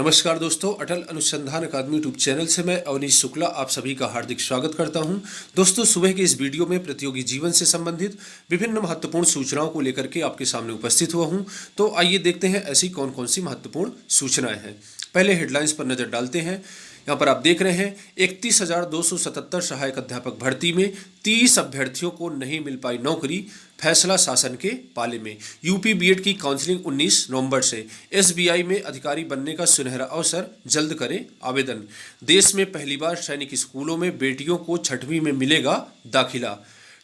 नमस्कार दोस्तों, अटल अनुसंधान अकादमी यूट्यूब चैनल से मैं अवनीश शुक्ला आप सभी का हार्दिक स्वागत करता हूं। दोस्तों, सुबह के इस वीडियो में प्रतियोगी जीवन से संबंधित विभिन्न महत्वपूर्ण सूचनाओं को लेकर के आपके सामने उपस्थित हुआ हूं। तो आइए देखते हैं ऐसी कौन कौन सी महत्वपूर्ण सूचनाएं हैं। पहले हेडलाइंस पर नजर डालते हैं। यहाँ पर आप देख रहे हैं 31,277 सहायक अध्यापक भर्ती में 30 अभ्यर्थियों को नहीं मिल पाई नौकरी, फैसला शासन के पाले में। यूपी बीएड की काउंसलिंग 19 नवंबर से। एसबीआई में अधिकारी बनने का सुनहरा अवसर, जल्द करें आवेदन। देश में पहली बार सैनिक स्कूलों में बेटियों को 6वीं में मिलेगा दाखिला।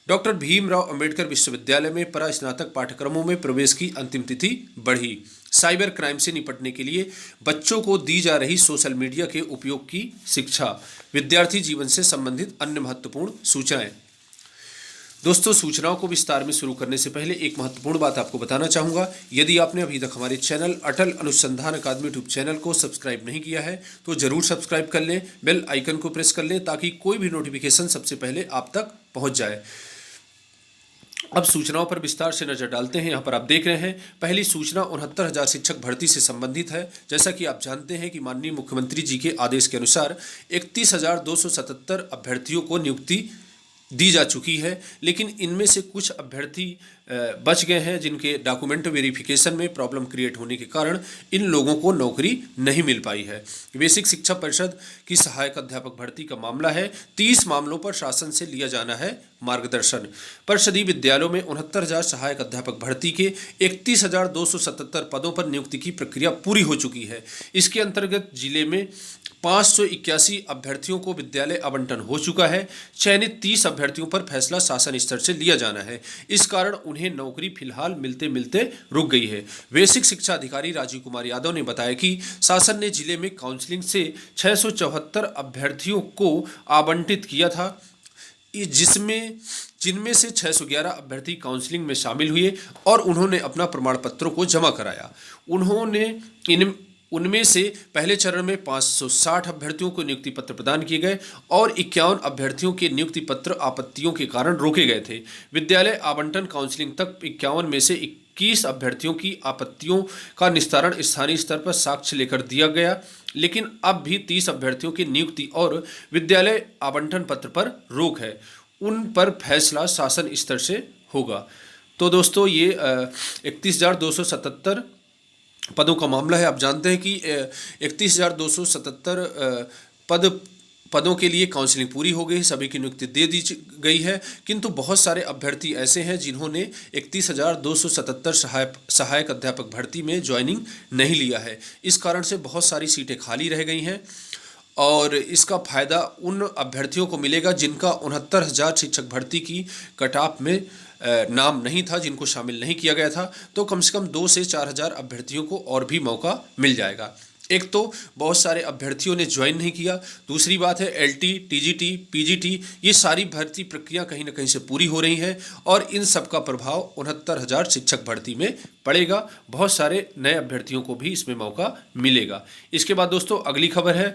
डॉक्टर भीमराव अंबेडकर विश्वविद्यालय में परास्नातक पाठ्यक्रमों में प्रवेश की अंतिम तिथि बढ़ी। साइबर क्राइम से निपटने के लिए बच्चों को दी जा रही सोशल मीडिया के उपयोग की शिक्षा। विद्यार्थी जीवन से संबंधित अन्य महत्वपूर्ण सूचनाएं। दोस्तों, सूचनाओं को विस्तार में शुरू करने से पहले एक महत्वपूर्ण बात आपको बताना चाहूँगा। यदि आपने अभी तक हमारे चैनल अटल अनुसंधान अकादमी यूट्यूब चैनल को सब्सक्राइब नहीं किया है तो जरूर सब्सक्राइब कर लें, बेल आइकन को प्रेस कर लें ताकि कोई भी नोटिफिकेशन सबसे पहले आप तक पहुँच जाए। अब सूचनाओं पर विस्तार से नजर डालते हैं। यहाँ पर आप देख रहे हैं, पहली सूचना 69,000 शिक्षक भर्ती से संबंधित है। जैसा कि आप जानते हैं कि माननीय मुख्यमंत्री जी के आदेश के अनुसार 31,277 अभ्यर्थियों को नियुक्ति दी जा चुकी है, लेकिन इनमें से कुछ अभ्यर्थी बच गए हैं जिनके डॉक्यूमेंट वेरिफिकेशन में प्रॉब्लम क्रिएट होने के कारण इन लोगों को नौकरी नहीं मिल पाई है। बेसिक शिक्षा परिषद की सहायक अध्यापक भर्ती का मामला है। 30 मामलों पर शासन से लिया जाना है मार्गदर्शन। परिषदीय विद्यालयों में 69,000 सहायक अध्यापक भर्ती के 31,277 पदों पर नियुक्ति की प्रक्रिया पूरी हो चुकी है। इसके अंतर्गत जिले में 581 अभ्यर्थियों को विद्यालय आवंटन हो चुका है। चयनित 30 अभ्यर्थियों पर फैसला शासन स्तर से लिया जाना है। इस कारण उन्हें नौकरी फिलहाल मिलते मिलते रुक गई है। बेसिक शिक्षा अधिकारी राजीव कुमार यादव ने बताया कि शासन ने जिले में काउंसलिंग से 674 अभ्यर्थियों को आवंटित किया था, जिनमें से 611 अभ्यर्थी काउंसलिंग में शामिल हुए और उन्होंने अपना प्रमाण पत्रों को जमा कराया। उनमें से पहले चरण में 560 अभ्यर्थियों को नियुक्ति पत्र प्रदान किए गए और 51 अभ्यर्थियों के नियुक्ति पत्र आपत्तियों के कारण रोके गए थे। विद्यालय आवंटन काउंसलिंग तक 51 में से 21 अभ्यर्थियों की आपत्तियों का निस्तारण स्थानीय स्तर पर साक्ष्य लेकर दिया गया, लेकिन अब भी 30 अभ्यर्थियों की नियुक्ति और विद्यालय आवंटन पत्र पर रोक है। उन पर फैसला शासन स्तर से होगा। तो दोस्तों, ये 31,277 पदों का मामला है। आप जानते हैं कि 31,277 पदों के लिए काउंसलिंग पूरी हो गई, सभी की नियुक्ति दे दी गई है, किंतु बहुत सारे अभ्यर्थी ऐसे हैं जिन्होंने 31,277 सहायक अध्यापक भर्ती में ज्वाइनिंग नहीं लिया है। इस कारण से बहुत सारी सीटें खाली रह गई हैं और इसका फायदा उन अभ्यर्थियों को मिलेगा जिनका 69,000 शिक्षक भर्ती की कट ऑफ में नाम नहीं था, जिनको शामिल नहीं किया गया था। तो कम से कम 2 से 4,000 अभ्यर्थियों को और भी मौका मिल जाएगा। एक तो बहुत सारे अभ्यर्थियों ने ज्वाइन नहीं किया, दूसरी बात है एलटी, टीजीटी, पीजीटी, ये सारी भर्ती प्रक्रिया कहीं ना कहीं से पूरी हो रही हैं और इन सब का प्रभाव 69,000 शिक्षक भर्ती में पड़ेगा। बहुत सारे नए अभ्यर्थियों को भी इसमें मौका मिलेगा। इसके बाद दोस्तों, अगली खबर है,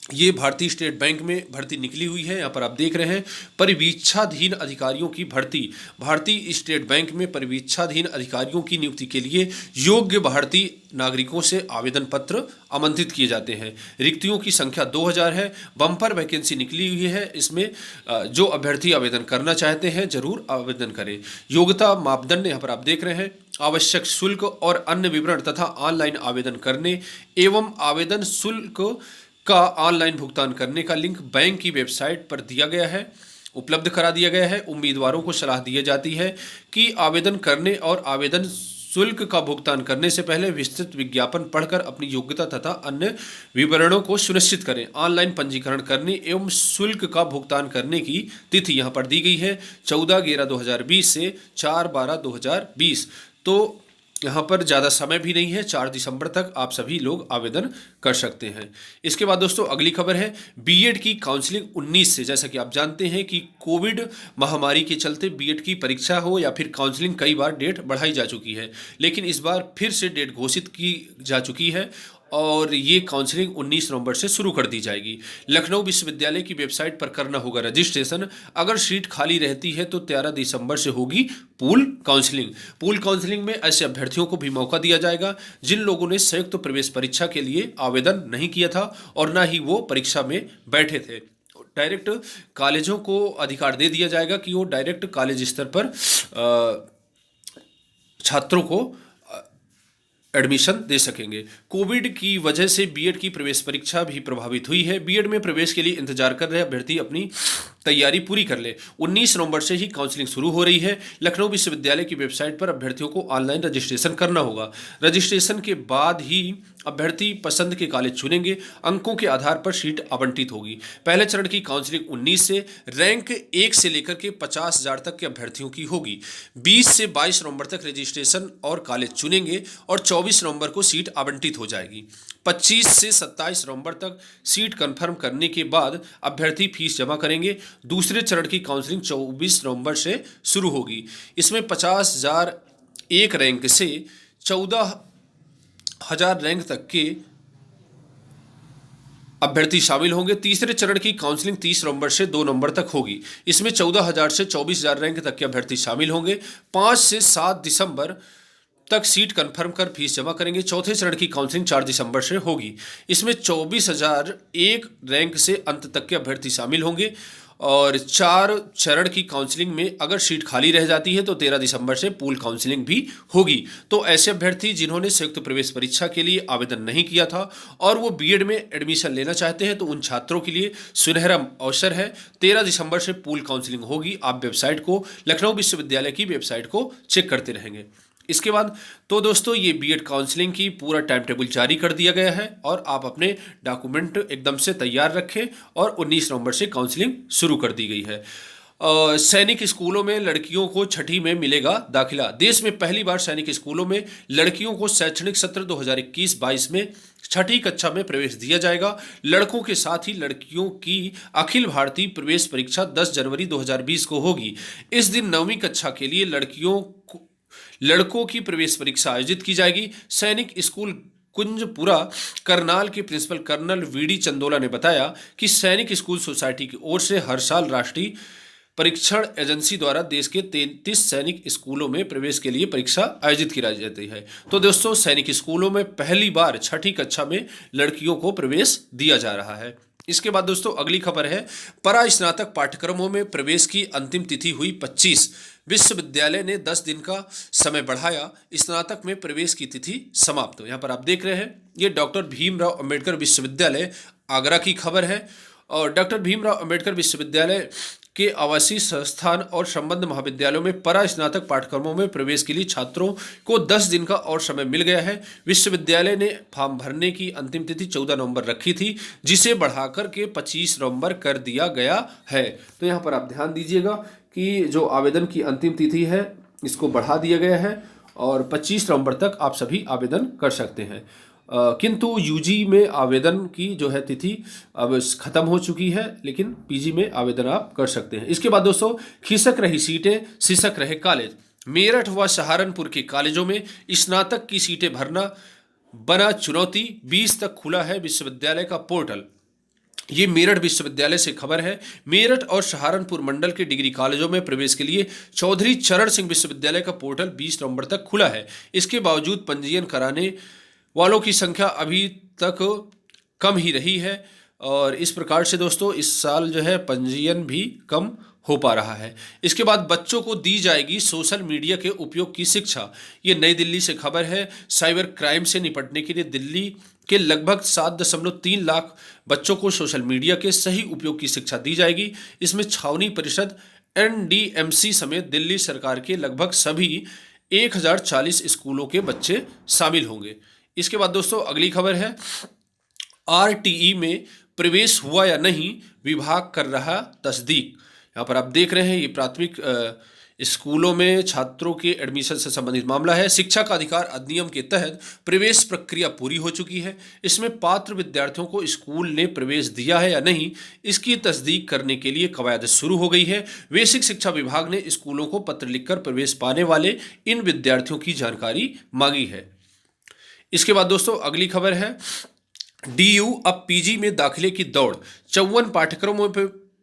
ये भारतीय स्टेट बैंक में भर्ती निकली हुई है। यहाँ पर आप देख रहे हैं, परिवीक्षाधीन अधिकारियों की भर्ती। भारतीय स्टेट बैंक में परिवीक्षाधीन अधिकारियों की नियुक्ति के लिए योग्य भारतीय नागरिकों से आवेदन पत्र आमंत्रित किए जाते हैं। रिक्तियों की संख्या 2000 है। बम्पर वैकेंसी निकली हुई है। इसमें जो अभ्यर्थी आवेदन करना चाहते हैं जरूर आवेदन करें। योग्यता मापदंड यहाँ पर आप देख रहे हैं, आवश्यक शुल्क और अन्य विवरण तथा ऑनलाइन आवेदन करने एवं आवेदन शुल्क का ऑनलाइन भुगतान करने का लिंक बैंक की वेबसाइट पर दिया गया है, उपलब्ध करा दिया गया है। उम्मीदवारों को सलाह दी जाती है कि आवेदन करने और आवेदन शुल्क का भुगतान करने से पहले विस्तृत विज्ञापन पढ़कर अपनी योग्यता तथा अन्य विवरणों को सुनिश्चित करें। ऑनलाइन पंजीकरण करने एवं शुल्क का भुगतान करने की तिथि यहाँ पर दी गई है 14/11/2020 से 4/12/2020। तो यहाँ पर ज़्यादा समय भी नहीं है, 4 दिसंबर तक आप सभी लोग आवेदन कर सकते हैं। इसके बाद दोस्तों, अगली खबर है, बीएड की काउंसलिंग 19 से। जैसा कि आप जानते हैं कि कोविड महामारी के चलते बीएड की परीक्षा हो या फिर काउंसलिंग कई बार डेट बढ़ाई जा चुकी है, लेकिन इस बार फिर से डेट घोषित की जा चुकी है और ये काउंसलिंग 19 नवंबर से शुरू कर दी जाएगी। लखनऊ विश्वविद्यालय की वेबसाइट पर करना होगा रजिस्ट्रेशन। अगर सीट खाली रहती है तो 13 दिसंबर से होगी पूल काउंसलिंग। पूल काउंसलिंग में ऐसे अभ्यर्थियों को भी मौका दिया जाएगा जिन लोगों ने संयुक्त प्रवेश परीक्षा के लिए आवेदन नहीं किया था और ना ही वो परीक्षा में बैठे थे। डायरेक्ट कॉलेजों को अधिकार दे दिया जाएगा कि वो डायरेक्ट कॉलेज स्तर पर छात्रों को एडमिशन दे सकेंगे। कोविड की वजह से बीएड की प्रवेश परीक्षा भी प्रभावित हुई है। बीएड में प्रवेश के लिए इंतजार कर रहे अभ्यर्थी अपनी तैयारी पूरी कर ले। 19 नवंबर से ही काउंसलिंग शुरू हो रही है। लखनऊ विश्वविद्यालय की वेबसाइट पर अभ्यर्थियों को ऑनलाइन रजिस्ट्रेशन करना होगा। रजिस्ट्रेशन के बाद ही अभ्यर्थी पसंद के कॉलेज चुनेंगे। अंकों के आधार पर सीट आवंटित होगी। पहले चरण की काउंसलिंग 19 से, रैंक 1 से लेकर के 50,000 तक के अभ्यर्थियों की होगी। 20 से 22 नवंबर तक रजिस्ट्रेशन और कॉलेज चुनेंगे और 24 नवंबर को सीट आवंटित हो जाएगी। 25 से 27 नवंबर तक सीट कंफर्म करने के बाद अभ्यर्थी फीस जमा करेंगे। दूसरे चरण की काउंसलिंग 24 नवंबर से शुरू होगी। इसमें 50,000 एक रैंक से 14,000 रैंक तक के अभ्यर्थी शामिल होंगे। तीसरे चरण की काउंसलिंग 30 नवंबर से 2 नवंबर तक होगी। इसमें 14,000 से 24,000 रैंक तक के अभ्यर्थी शामिल होंगे। 5 से 7 दिसंबर तक सीट कंफर्म कर फीस जमा करेंगे। चौथे चरण की काउंसलिंग 4 दिसंबर से होगी। इसमें 24,000 एक रैंक से अंत तक के अभ्यर्थी शामिल होंगे और 4 चरण की काउंसलिंग में अगर सीट खाली रह जाती है तो 13 दिसंबर से पूल काउंसलिंग भी होगी। तो ऐसे अभ्यर्थी जिन्होंने संयुक्त प्रवेश परीक्षा के लिए आवेदन नहीं किया था और वो बीएड में एडमिशन लेना चाहते हैं तो उन छात्रों के लिए सुनहरा अवसर है। 13 दिसंबर से पूल काउंसलिंग होगी। आप वेबसाइट को, लखनऊ विश्वविद्यालय की वेबसाइट को चेक करते रहेंगे। इसके बाद तो दोस्तों ये बीएड काउंसलिंग की पूरा टाइम टेबल जारी कर दिया गया है और आप अपने डॉक्यूमेंट एकदम से तैयार रखें और 19 नवंबर से काउंसलिंग शुरू कर दी गई है। सैनिक स्कूलों में लड़कियों को छठी में मिलेगा दाखिला। देश में पहली बार सैनिक स्कूलों में लड़कियों को शैक्षणिक सत्र 2021-22 में छठी कक्षा में प्रवेश दिया जाएगा। लड़कों के साथ ही लड़कियों की अखिल भारतीय प्रवेश परीक्षा 10 जनवरी 2020 को होगी। इस दिन 9वीं कक्षा के लिए लड़कों की प्रवेश परीक्षा आयोजित की जाएगी। सैनिक स्कूल कुंजपुरा करनाल के प्रिंसिपल कर्नल वीडी चंदोला ने बताया कि सैनिक स्कूल सोसाइटी की ओर से हर साल राष्ट्रीय परीक्षण एजेंसी द्वारा देश के 33 सैनिक स्कूलों में प्रवेश के लिए परीक्षा आयोजित की जाती है। तो दोस्तों सैनिक स्कूलों में पहली बार छठी कक्षा में लड़कियों को प्रवेश दिया जा रहा है। इसके बाद दोस्तों अगली खबर है, परा स्नातक पाठ्यक्रमों में प्रवेश की अंतिम तिथि हुई 25। विश्वविद्यालय ने 10 दिन का समय बढ़ाया। स्नातक में प्रवेश की तिथि समाप्त। यहाँ पर आप देख रहे हैं ये डॉक्टर भीमराव अंबेडकर विश्वविद्यालय आगरा की खबर है और डॉक्टर भीमराव अंबेडकर विश्वविद्यालय के आवासीय संस्थान और संबद्ध महाविद्यालयों में परा स्नातक पाठ्यक्रमों में प्रवेश के लिए छात्रों को 10 दिन का और समय मिल गया है। विश्वविद्यालय ने फॉर्म भरने की अंतिम तिथि 14 नवंबर रखी थी जिसे बढ़ाकर के 25 नवंबर कर दिया गया है। तो यहाँ पर आप ध्यान दीजिएगा कि जो आवेदन की अंतिम तिथि है इसको बढ़ा दिया गया है और 25 नवंबर तक आप सभी आवेदन कर सकते हैं। किंतु यूजी में आवेदन की जो है तिथि अब खत्म हो चुकी है, लेकिन पीजी में आवेदन आप कर सकते हैं। इसके बाद दोस्तों खिसक रही सीटें, सिसक रहे कॉलेज। मेरठ व सहारनपुर के कॉलेजों में स्नातक की सीटें भरना बना चुनौती। 20 तक खुला है विश्वविद्यालय का पोर्टल। ये मेरठ विश्वविद्यालय से खबर है। मेरठ और सहारनपुर मंडल के डिग्री कॉलेजों में प्रवेश के लिए चौधरी चरण सिंह विश्वविद्यालय का पोर्टल 20 नवंबर तक खुला है। इसके बावजूद पंजीयन कराने वालों की संख्या अभी तक कम ही रही है और इस प्रकार से दोस्तों इस साल जो है पंजीयन भी कम हो पा रहा है। इसके बाद बच्चों को दी जाएगी सोशल मीडिया के उपयोग की शिक्षा। ये नई दिल्ली से खबर है। साइबर क्राइम से निपटने के लिए दिल्ली के लगभग 7.3 लाख बच्चों को सोशल मीडिया के सही उपयोग की शिक्षा दी जाएगी। इसमें छावनी परिषद, एनडीएमसी समेत दिल्ली सरकार के लगभग सभी 1040 स्कूलों के बच्चे शामिल होंगे। इसके बाद दोस्तों अगली खबर है, आरटीई में प्रवेश हुआ या नहीं, विभाग कर रहा तस्दीक। यहाँ पर आप देख रहे हैं ये प्राथमिक स्कूलों में छात्रों के एडमिशन से संबंधित मामला है। शिक्षा का अधिकार अधिनियम के तहत प्रवेश प्रक्रिया पूरी हो चुकी है। इसमें पात्र विद्यार्थियों को स्कूल ने प्रवेश दिया है या नहीं, इसकी तस्दीक करने के लिए कवायद शुरू हो गई है। बेसिक शिक्षा विभाग ने स्कूलों को पत्र लिखकर प्रवेश पाने वाले इन विद्यार्थियों की जानकारी मांगी है। इसके बाद दोस्तों अगली खबर है, डीयू अब पीजी में दाखिले की दौड़, 54 पाठ्यक्रमों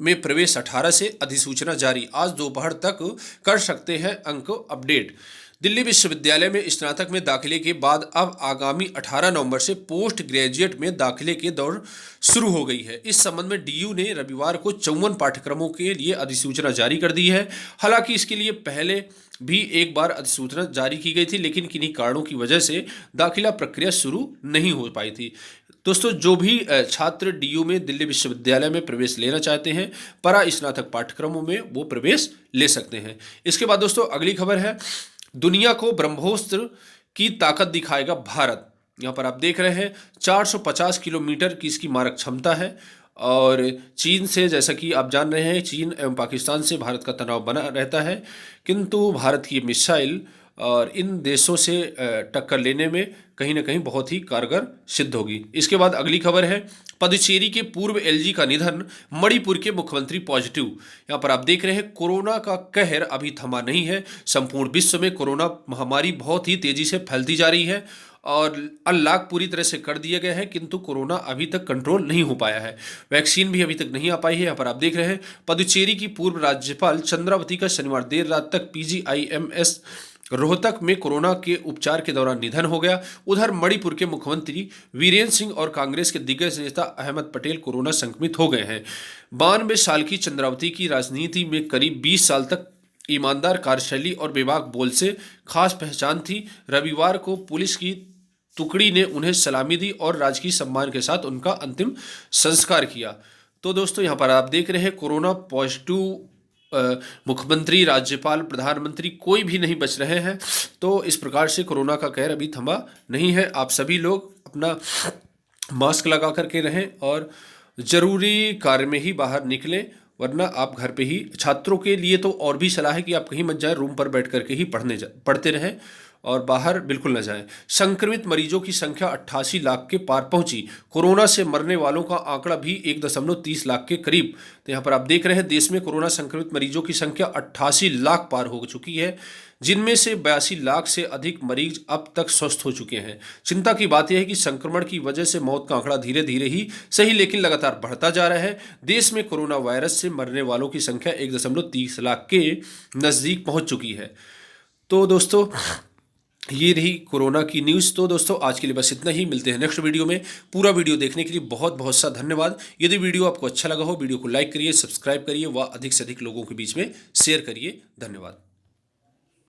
में प्रवेश 18 से, अधिसूचना जारी, आज दोपहर तक कर सकते हैं अंक अपडेट। दिल्ली विश्वविद्यालय में स्नातक में दाखिले के बाद अब आगामी 18 नवंबर से पोस्ट ग्रेजुएट में दाखिले की दौड़ शुरू हो गई है। इस संबंध में डीयू ने रविवार को 54 पाठ्यक्रमों के लिए अधिसूचना जारी कर दी है। हालांकि इसके लिए पहले भी एक बार अधिसूचना जारी की गई थी, लेकिन किन्हीं कारणों की वजह से दाखिला प्रक्रिया शुरू नहीं हो पाई थी। दोस्तों, जो भी छात्र डीयू में दिल्ली विश्वविद्यालय में प्रवेश लेना चाहते हैं, परा स्नातक पाठ्यक्रमों में वो प्रवेश ले सकते हैं। इसके बाद दोस्तों अगली खबर है, दुनिया को ब्रह्मोस्त्र की ताकत दिखाएगा भारत। यहाँ पर आप देख रहे हैं 450 किलोमीटर की इसकी मारक क्षमता है। और चीन से, जैसा कि आप जान रहे हैं, चीन एवं पाकिस्तान से भारत का तनाव बना रहता है, किंतु भारत की मिसाइल और इन देशों से टक्कर लेने में कहीं ना कहीं बहुत ही कारगर सिद्ध होगी। इसके बाद अगली खबर है, पुडुचेरी के पूर्व एलजी का निधन, मणिपुर के मुख्यमंत्री पॉजिटिव। यहाँ पर आप देख रहे हैं कोरोना का कहर अभी थमा नहीं है। संपूर्ण विश्व में कोरोना महामारी बहुत ही तेजी से फैलती जा रही है और अनलॉक पूरी तरह से कर दिया गया है, किंतु कोरोना अभी तक कंट्रोल नहीं हो पाया है। वैक्सीन भी अभी तक नहीं आ पाई है। यहाँ पर आप देख रहे हैं पुडुचेरी की पूर्व राज्यपाल चंद्रावती का शनिवार देर रात तक पीजीआईएमएस रोहतक में कोरोना के उपचार के दौरान निधन हो गया। उधर मणिपुर के मुख्यमंत्री वीरेंद्र सिंह और कांग्रेस के दिग्गज नेता अहमद पटेल कोरोना संक्रमित हो गए हैं। 92 साल की चंद्रावती की राजनीति में करीब 20 साल तक ईमानदार कार्यशैली और बेबाक बोल से खास पहचान थी। रविवार को पुलिस की टुकड़ी ने उन्हें सलामी दी और राजकीय सम्मान के साथ उनका अंतिम संस्कार किया। तो दोस्तों, यहाँ पर आप देख रहे हैं कोरोना पॉजिटिव मुख्यमंत्री, राज्यपाल, प्रधानमंत्री कोई भी नहीं बच रहे हैं। तो इस प्रकार से कोरोना का कहर अभी थमा नहीं है। आप सभी लोग अपना मास्क लगा करके रहें और ज़रूरी कार्य में ही बाहर निकलें, वरना आप घर पे ही। छात्रों के लिए तो और भी सलाह है कि आप कहीं मत जाएं, रूम पर बैठ करके ही पढ़ते रहें और बाहर बिल्कुल न जाएं। संक्रमित मरीजों की संख्या 88 लाख के पार पहुंची। कोरोना से मरने वालों का आंकड़ा भी 1.30 लाख के करीब। तो यहाँ पर आप देख रहे हैं देश में कोरोना संक्रमित मरीजों की संख्या 88 लाख पार हो चुकी है, जिनमें से 82 लाख से अधिक मरीज अब तक स्वस्थ हो चुके हैं। चिंता की बात यह है कि संक्रमण की वजह से मौत का आंकड़ा धीरे धीरे ही सही लेकिन लगातार बढ़ता जा रहा है। देश में कोरोना वायरस से मरने वालों की संख्या 1.30 लाख के नज़दीक पहुंच चुकी है। तो दोस्तों, ये रही कोरोना की न्यूज़। तो दोस्तों, आज के लिए बस इतना ही। मिलते हैं नेक्स्ट वीडियो में। पूरा वीडियो देखने के लिए बहुत बहुत सा धन्यवाद। यदि वीडियो आपको अच्छा लगा हो, वीडियो को लाइक करिए, सब्सक्राइब करिए व अधिक से अधिक लोगों के बीच में शेयर करिए। धन्यवाद।